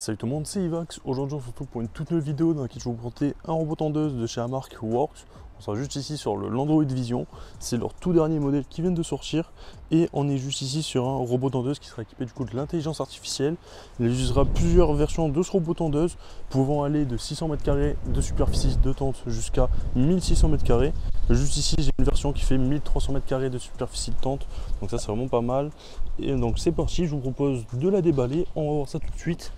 Salut tout le monde, c'est Ivax. Aujourd'hui on se retrouve pour une toute nouvelle vidéo dans laquelle je vais vous présenter un robot tendeuse de chez Amark Works. On sera juste ici sur l'Android Vision, c'est leur tout dernier modèle qui vient de sortir et on est juste ici sur un robot tendeuse qui sera équipé du coup de l'intelligence artificielle. Il utilisera plusieurs versions de ce robot tendeuse pouvant aller de 600 m² de superficie de tente jusqu'à 1600 m². Juste ici j'ai une version qui fait 1300 m² de superficie de tente, donc ça c'est vraiment pas mal. Et donc c'est parti, je vous propose de la déballer, on va voir ça tout de suite.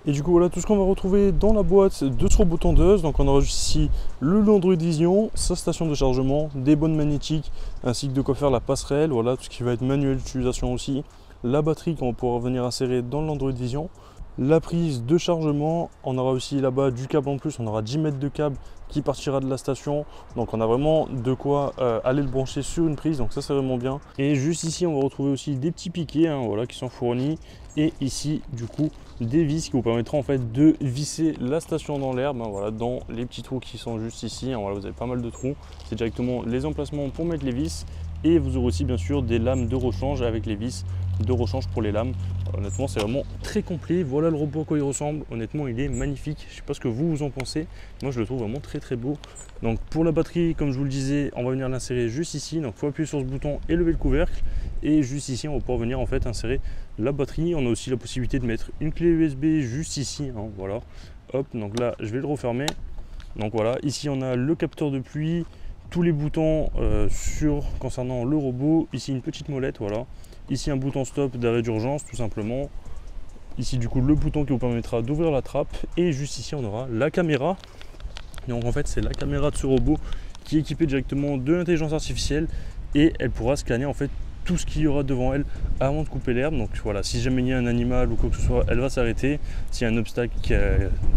Et du coup voilà tout ce qu'on va retrouver dans la boîte de ce robot tendeuse. Donc on aura juste ici le Android Vision, sa station de chargement, des bonnes magnétiques, ainsi que de quoi faire la passerelle, voilà tout ce qui va être manuel d'utilisation aussi, la batterie qu'on va pouvoir venir insérer dans l'Android Vision, la prise de chargement, on aura aussi là-bas du câble en plus, on aura 10 mètres de câble qui partira de la station, donc on a vraiment de quoi aller le brancher sur une prise, donc ça c'est vraiment bien. Et juste ici on va retrouver aussi des petits piquets voilà, qui sont fournis, et ici du coup des vis qui vous permettront en fait de visser la station dans l'herbe, voilà, dans les petits trous qui sont juste ici, voilà, vous avez pas mal de trous, c'est directement les emplacements pour mettre les vis. Et vous aurez aussi bien sûr des lames de rechange avec les vis de rechange pour les lames. Honnêtement c'est vraiment très complet. Voilà le robot à quoi il ressemble. Honnêtement il est magnifique. Je sais pas ce que vous en pensez. Moi je le trouve vraiment très beau. Donc pour la batterie, comme je vous le disais, on va venir l'insérer juste ici. Donc il faut appuyer sur ce bouton et lever le couvercle. Et juste ici on va pouvoir venir en fait insérer la batterie. On a aussi la possibilité de mettre une clé USB juste ici. Voilà. Hop, donc là je vais le refermer. Donc voilà, ici on a le capteur de pluie, tous les boutons concernant le robot. Ici une petite molette, voilà. Ici un bouton stop d'arrêt d'urgence tout simplement. Ici du coup le bouton qui vous permettra d'ouvrir la trappe. Et juste ici on aura la caméra. Donc en fait c'est la caméra de ce robot qui est équipée directement de l'intelligence artificielle. Et elle pourra scanner en fait tout ce qu'il y aura devant elle avant de couper l'herbe. Donc voilà, si jamais il y a un animal ou quoi que ce soit, elle va s'arrêter. S'il y a un obstacle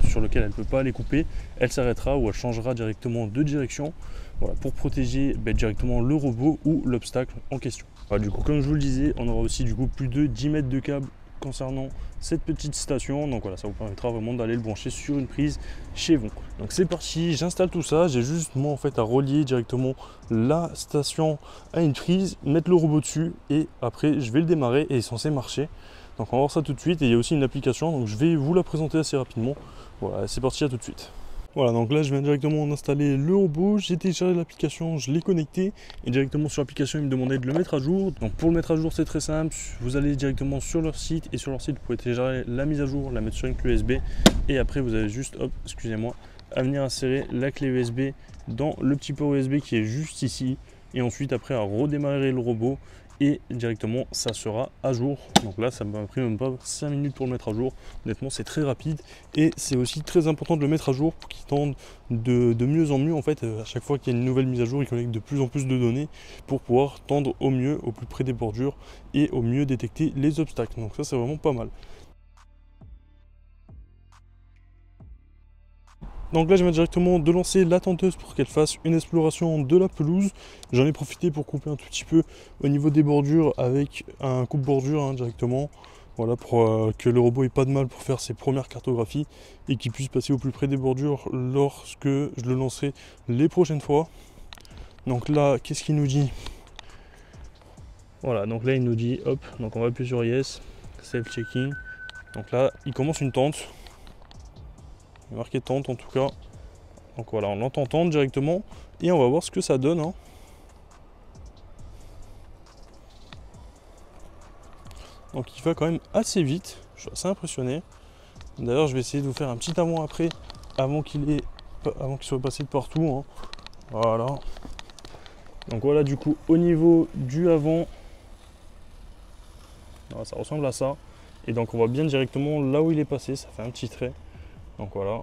sur lequel elle ne peut pas aller couper, elle s'arrêtera ou elle changera directement de direction. Voilà, pour protéger directement le robot ou l'obstacle en question. Voilà, du coup, comme je vous le disais, on aura aussi du coup plus de 10 mètres de câble concernant cette petite station. Donc voilà, ça vous permettra vraiment d'aller le brancher sur une prise chez vous. Donc c'est parti, j'installe tout ça. J'ai juste moi en fait à relier directement la station à une prise, mettre le robot dessus et après je vais le démarrer et il est censé marcher. Donc on va voir ça tout de suite. Et il y a aussi une application, donc je vais vous la présenter assez rapidement. Voilà, c'est parti, à tout de suite. Voilà, donc là je viens directement d'installer le robot, j'ai téléchargé l'application, je l'ai connecté et directement sur l'application il me demandait de le mettre à jour. Donc pour le mettre à jour c'est très simple, vous allez directement sur leur site et sur leur site vous pouvez télécharger la mise à jour, la mettre sur une clé USB et après vous avez juste, hop, excusez-moi, à venir insérer la clé USB dans le petit port USB qui est juste ici et ensuite après à redémarrer le robot et directement ça sera à jour. Donc là ça m'a pris même pas 5 minutes pour le mettre à jour. Honnêtement c'est très rapide et c'est aussi très important de le mettre à jour pour qu'il tende de mieux en mieux. En fait à chaque fois qu'il y a une nouvelle mise à jour il collecte de plus en plus de données pour pouvoir tendre au mieux, au plus près des bordures et au mieux détecter les obstacles. Donc ça c'est vraiment pas mal. Donc là je viens directement de lancer la tenteuse pour qu'elle fasse une exploration de la pelouse. J'en ai profité pour couper un tout petit peu au niveau des bordures avec un coupe-bordure directement. Voilà, pour que le robot ait pas de mal pour faire ses premières cartographies et qu'il puisse passer au plus près des bordures lorsque je le lancerai les prochaines fois. Donc là, qu'est-ce qu'il nous dit? Voilà, donc là il nous dit hop, donc on va appuyer sur yes, self-checking. Donc là il commence une tente. Il est marqué tente en tout cas. Donc voilà, on l'entend tendre directement et on va voir ce que ça donne. Donc il va quand même assez vite, je suis assez impressionné. D'ailleurs je vais essayer de vous faire un petit avant-après avant qu'il soit passé de partout. Voilà. Donc voilà du coup au niveau du avant, voilà, ça ressemble à ça. Et donc on voit bien directement là où il est passé, ça fait un petit trait. Donc voilà.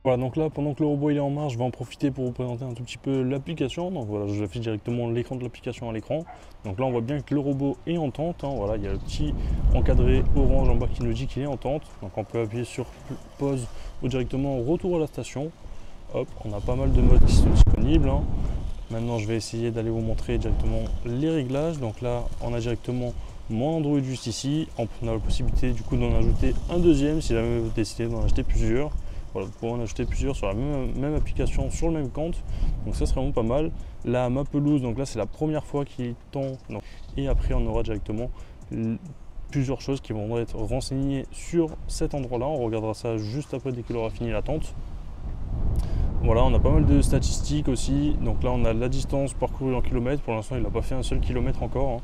Voilà, donc là, pendant que le robot il est en marche, je vais en profiter pour vous présenter un tout petit peu l'application. Donc voilà, je vous affiche directement l'écran de l'application à l'écran. Donc là, on voit bien que le robot est en tente. Voilà, il y a le petit encadré orange en bas qui nous dit qu'il est en tente. Donc on peut appuyer sur pause ou directement retour à la station. Hop, on a pas mal de modes qui sont disponibles. Maintenant, je vais essayer d'aller vous montrer directement les réglages. Donc là, on a directement mon Android juste ici. On a la possibilité du coup d'en ajouter un deuxième si jamais vous décidez d'en acheter plusieurs. Voilà, vous pouvez en acheter plusieurs sur la même application, sur le même compte. Donc ça, c'est vraiment pas mal. Là, ma pelouse, donc là, c'est la première fois qu'il tend. Et après, on aura directement plusieurs choses qui vont être renseignées sur cet endroit-là. On regardera ça juste après dès qu'il aura fini la tente. Voilà, on a pas mal de statistiques aussi. Donc là, on a la distance parcourue en kilomètres. Pour l'instant, il n'a pas fait un seul kilomètre encore, hein.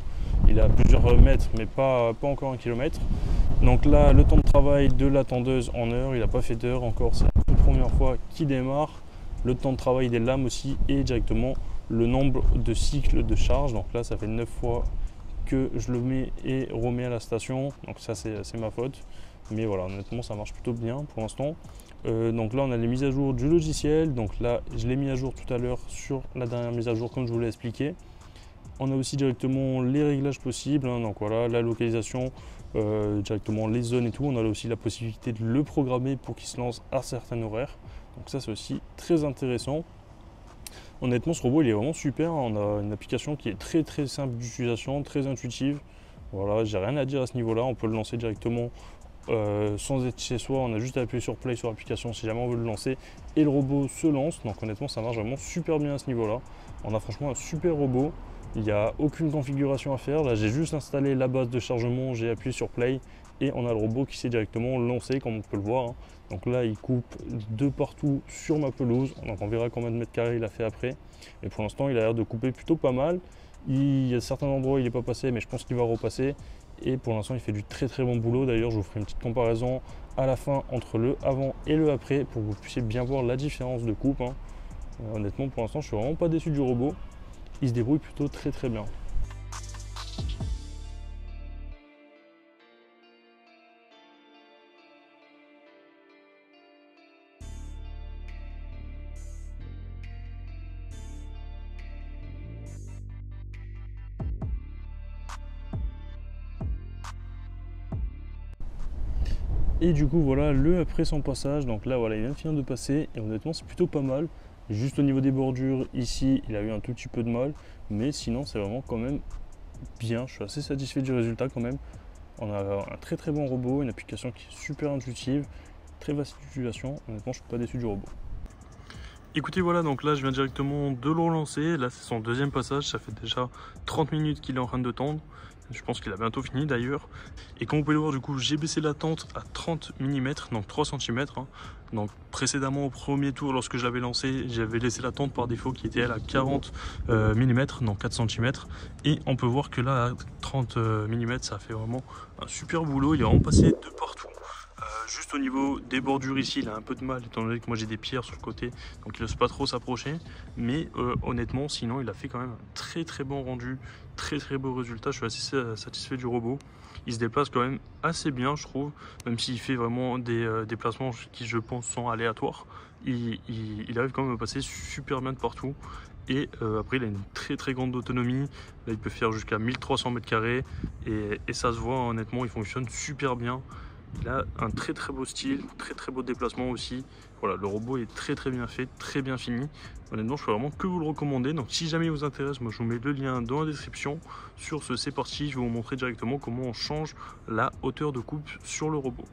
Il a plusieurs mètres, mais pas encore un kilomètre. Donc là, le temps de travail de la tondeuse en heures, il n'a pas fait d'heure encore. C'est la toute première fois qu'il démarre. Le temps de travail des lames aussi et directement le nombre de cycles de charge. Donc là, ça fait 9 fois que je le mets et remets à la station. Donc ça, c'est ma faute. Mais voilà, honnêtement, ça marche plutôt bien pour l'instant. Donc là, on a les mises à jour du logiciel. Donc là, je l'ai mis à jour tout à l'heure sur la dernière mise à jour, comme je vous l'ai expliqué. On a aussi directement les réglages possibles, hein. Donc voilà, la localisation, directement les zones et tout. On a aussi la possibilité de le programmer pour qu'il se lance à certains horaires. Donc ça, c'est aussi très intéressant. Honnêtement, ce robot, il est vraiment super. On a une application qui est très simple d'utilisation, très intuitive. Voilà, j'ai rien à dire à ce niveau-là. On peut le lancer directement sans être chez soi. On a juste à appuyer sur Play sur l'application si jamais on veut le lancer. Et le robot se lance. Donc honnêtement, ça marche vraiment super bien à ce niveau-là. On a franchement un super robot. Il n'y a aucune configuration à faire. Là, j'ai juste installé la base de chargement, j'ai appuyé sur Play et on a le robot qui s'est directement lancé, comme on peut le voir, hein. Donc là, il coupe de partout sur ma pelouse. Donc on verra combien de mètres carrés il a fait après. Et pour l'instant, il a l'air de couper plutôt pas mal. Il y a certains endroits où il n'est pas passé, mais je pense qu'il va repasser. Et pour l'instant, il fait du très bon boulot. D'ailleurs, je vous ferai une petite comparaison à la fin entre le avant et le après pour que vous puissiez bien voir la différence de coupe, hein. Honnêtement, pour l'instant, je suis vraiment pas déçu du robot. Il se débrouille plutôt très bien. Et du coup voilà le après son passage. Donc là voilà, il vient de finir de passer et honnêtement c'est plutôt pas mal. Juste au niveau des bordures ici, il a eu un tout petit peu de mal, mais sinon c'est vraiment quand même bien. Je suis assez satisfait du résultat quand même. On a un très bon robot, une application qui est super intuitive, très vaste utilisation. Honnêtement, je suis pas déçu du robot. Écoutez, voilà, donc là je viens directement de le relancer. Là c'est son deuxième passage, ça fait déjà 30 minutes qu'il est en train de tendre. Je pense qu'il a bientôt fini d'ailleurs. Et comme vous pouvez le voir, du coup, j'ai baissé la tente à 30 mm, donc 3 cm. Hein. Donc précédemment, au premier tour, lorsque je l'avais lancé, j'avais laissé la tente par défaut qui était elle à 40 mm, donc 4 cm. Et on peut voir que là, à 30 mm, ça fait vraiment un super boulot. Il est vraiment passé de partout. Juste au niveau des bordures ici, il a un peu de mal, étant donné que moi j'ai des pierres sur le côté, donc il n'ose pas trop s'approcher. Mais honnêtement, sinon, il a fait quand même un très bon rendu, très beau résultat. Je suis assez satisfait du robot. Il se déplace quand même assez bien, je trouve, même s'il fait vraiment des déplacements qui, je pense, sont aléatoires. Il arrive quand même à passer super bien de partout. Et après, il a une très grande autonomie. Là, il peut faire jusqu'à 1300 mètres carrés et ça se voit, honnêtement, il fonctionne super bien. Il a un très beau style, très beau déplacement aussi. Voilà, le robot est très bien fait, très bien fini. Honnêtement, je peux vraiment que vous le recommander. Donc si jamais il vous intéresse, moi je vous mets le lien dans la description. Sur ce, c'est parti, je vais vous montrer directement comment on change la hauteur de coupe sur le robot.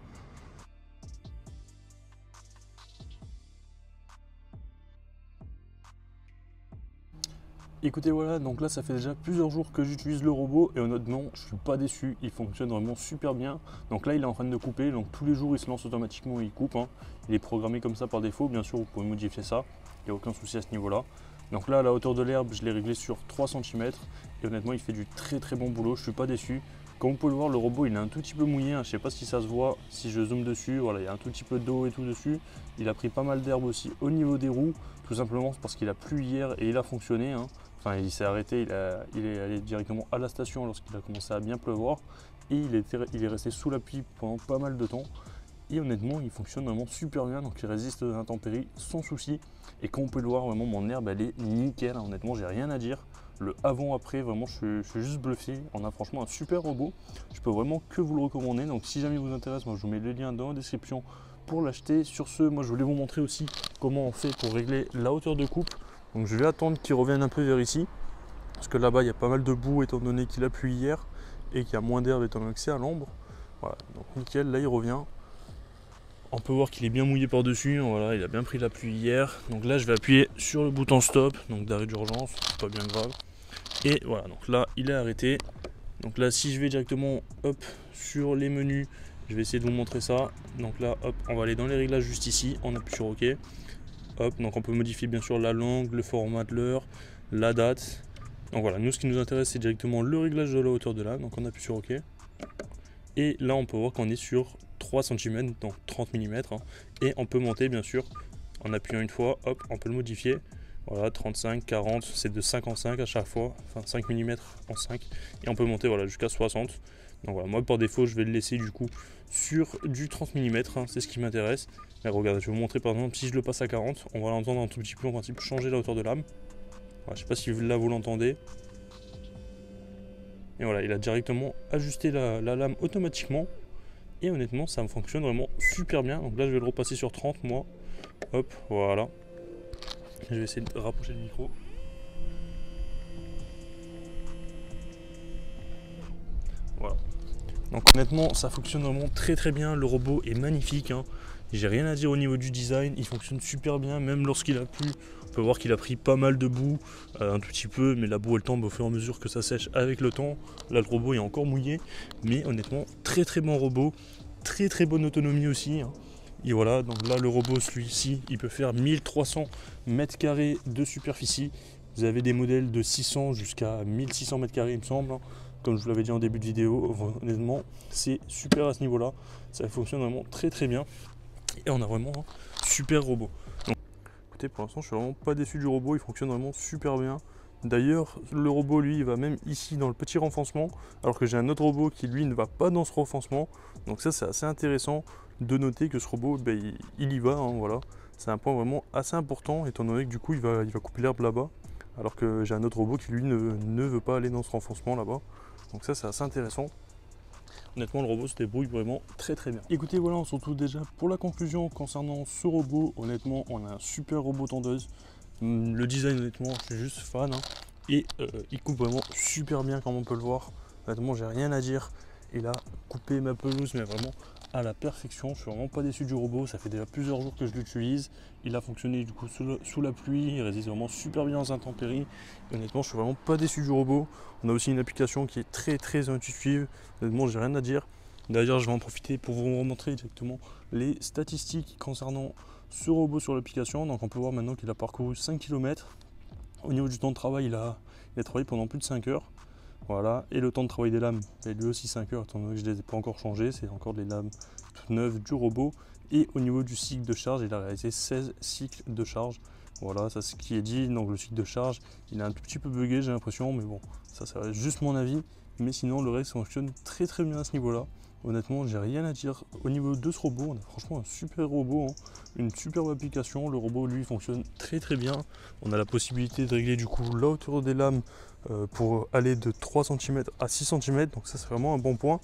Écoutez, voilà, donc là ça fait déjà plusieurs jours que j'utilise le robot et honnêtement je suis pas déçu, il fonctionne vraiment super bien. Donc là il est en train de couper, donc tous les jours il se lance automatiquement et il coupe, hein. Il est programmé comme ça par défaut, bien sûr vous pouvez modifier ça, il n'y a aucun souci à ce niveau là. Donc là à la hauteur de l'herbe je l'ai réglé sur 3 cm et honnêtement il fait du très bon boulot, je suis pas déçu. Comme vous pouvez le voir, le robot il est un tout petit peu mouillé, hein. Je sais pas si ça se voit, si je zoome dessus, voilà, il y a un tout petit peu d'eau et tout dessus. Il a pris pas mal d'herbe aussi au niveau des roues, tout simplement parce qu'il a plu hier et il a fonctionné, hein. Enfin, il s'est arrêté, il est allé directement à la station lorsqu'il a commencé à bien pleuvoir et il est resté sous la pluie pendant pas mal de temps. Et honnêtement, il fonctionne vraiment super bien, donc il résiste aux intempéries sans souci. Et comme on peut le voir, vraiment mon herbe elle est nickel, hein. Honnêtement, j'ai rien à dire. Le avant-après, vraiment, je suis juste bluffé. On a franchement un super robot. Je peux vraiment que vous le recommander. Donc si jamais il vous intéresse, moi je vous mets le lien dans la description pour l'acheter. Sur ce, moi je voulais vous montrer aussi comment on fait pour régler la hauteur de coupe. Donc je vais attendre qu'il revienne un peu vers ici, parce que là-bas il y a pas mal de boue étant donné qu'il a plu hier et qu'il y a moins d'herbe étant donné que c'est à l'ombre. Voilà, donc nickel, là il revient. On peut voir qu'il est bien mouillé par-dessus, voilà, il a bien pris la pluie hier. Donc là je vais appuyer sur le bouton stop, donc d'arrêt d'urgence, c'est pas bien grave. Et voilà, donc là il est arrêté. Donc là si je vais directement hop sur les menus, je vais essayer de vous montrer ça. Donc là hop, on va aller dans les réglages juste ici, on appuie sur OK. Hop, donc on peut modifier bien sûr la langue, le format de l'heure, la date. Donc voilà, nous ce qui nous intéresse c'est directement le réglage de la hauteur de lame, donc on appuie sur OK. Et là on peut voir qu'on est sur 3 cm, donc 30 mm, hein. Et on peut monter bien sûr en appuyant une fois, hop, on peut le modifier. Voilà, 35, 40, c'est de 5 en 5 à chaque fois, enfin 5 mm en 5. Et on peut monter voilà, jusqu'à 60. Donc voilà, moi par défaut je vais le laisser du coup sur du 30 mm, hein, c'est ce qui m'intéresse. Mais regardez, je vais vous montrer par exemple, si je le passe à 40, on va l'entendre un tout petit peu en principe changer la hauteur de lame. Voilà, je sais pas si là vous l'entendez. Et voilà, il a directement ajusté la lame automatiquement. Et honnêtement, ça me fonctionne vraiment super bien. Donc là, je vais le repasser sur 30, moi. Hop, voilà. Je vais essayer de rapprocher le micro. Voilà. Donc honnêtement, ça fonctionne vraiment très très bien. Le robot est magnifique, hein. J'ai rien à dire au niveau du design. Il fonctionne super bien, même lorsqu'il a plu. On peut voir qu'il a pris pas mal de boue, un tout petit peu, mais la boue elle tombe au fur et à mesure que ça sèche avec le temps. Là le robot est encore mouillé, mais honnêtement très très bon robot, très très bonne autonomie aussi, hein. Et voilà, donc là le robot celui-ci il peut faire 1300 mètres carrés de superficie. Vous avez des modèles de 600 jusqu'à 1600 mètres carrés il me semble, hein. Comme je vous l'avais dit en début de vidéo, honnêtement c'est super à ce niveau là, ça fonctionne vraiment très très bien. Et on a vraiment un super robot. Donc, écoutez, pour l'instant je suis vraiment pas déçu du robot, il fonctionne vraiment super bien. D'ailleurs le robot lui il va même ici dans le petit renfoncement, alors que j'ai un autre robot qui lui ne va pas dans ce renfoncement. Donc ça c'est assez intéressant de noter que ce robot ben, il y va, hein, voilà. C'est un point vraiment assez important étant donné que du coup il va couper l'herbe là-bas, alors que j'ai un autre robot qui lui ne veut pas aller dans ce renfoncement là-bas. Donc ça c'est assez intéressant. Honnêtement le robot se débrouille vraiment très très bien. Écoutez, voilà, on se retrouve déjà pour la conclusion concernant ce robot. Honnêtement on a un super robot tondeuse. Le design honnêtement je suis juste fan, hein. Et il coupe vraiment super bien comme on peut le voir. Honnêtement j'ai rien à dire. Il a coupé ma pelouse mais vraiment à la perfection. Je suis vraiment pas déçu du robot, ça fait déjà plusieurs jours que je l'utilise. Il a fonctionné du coup sous la pluie, il résiste vraiment super bien aux intempéries. Et honnêtement je suis vraiment pas déçu du robot. On a aussi une application qui est très très intuitive. Honnêtement j'ai rien à dire. D'ailleurs je vais en profiter pour vous montrer directement les statistiques concernant ce robot sur l'application. Donc on peut voir maintenant qu'il a parcouru 5 km. Au niveau du temps de travail il a travaillé pendant plus de 5 heures. Voilà, et le temps de travail des lames est lui aussi 5 heures, étant donné que je ne les ai pas encore changées, c'est encore des lames toutes neuves du robot. Et au niveau du cycle de charge, il a réalisé 16 cycles de charge. Voilà, ça c'est ce qui est dit. Donc le cycle de charge, il a un tout petit peu bugué, j'ai l'impression, mais bon, ça c'est juste mon avis. Mais sinon, le reste fonctionne très très bien à ce niveau-là. Honnêtement, j'ai rien à dire au niveau de ce robot. On a franchement un super robot, hein. Une superbe application. Le robot, lui, fonctionne très très bien. On a la possibilité de régler du coup la hauteur des lames pour aller de 3 cm à 6 cm. Donc ça, c'est vraiment un bon point.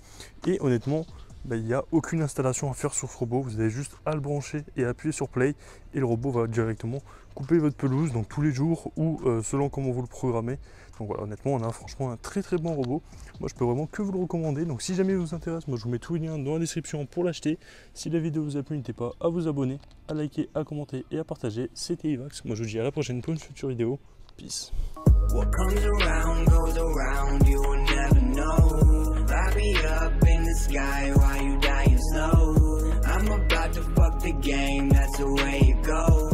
Et honnêtement, il n'y a aucune installation à faire sur ce robot. Vous avez juste à le brancher et appuyer sur play. Et le robot va directement couper votre pelouse, donc tous les jours ou selon comment vous le programmez. Donc voilà, honnêtement, on a franchement un très très bon robot. Moi, je peux vraiment que vous le recommander. Donc si jamais il vous intéresse, moi je vous mets tous les liens dans la description pour l'acheter. Si la vidéo vous a plu, n'hésitez pas à vous abonner, à liker, à commenter et à partager. C'était Ivax. Moi je vous dis à la prochaine pour une future vidéo. Peace. What comes around goes around, you will never know. Light me up in the sky while you dying slow. I'm about to fuck the game, that's the way it goes.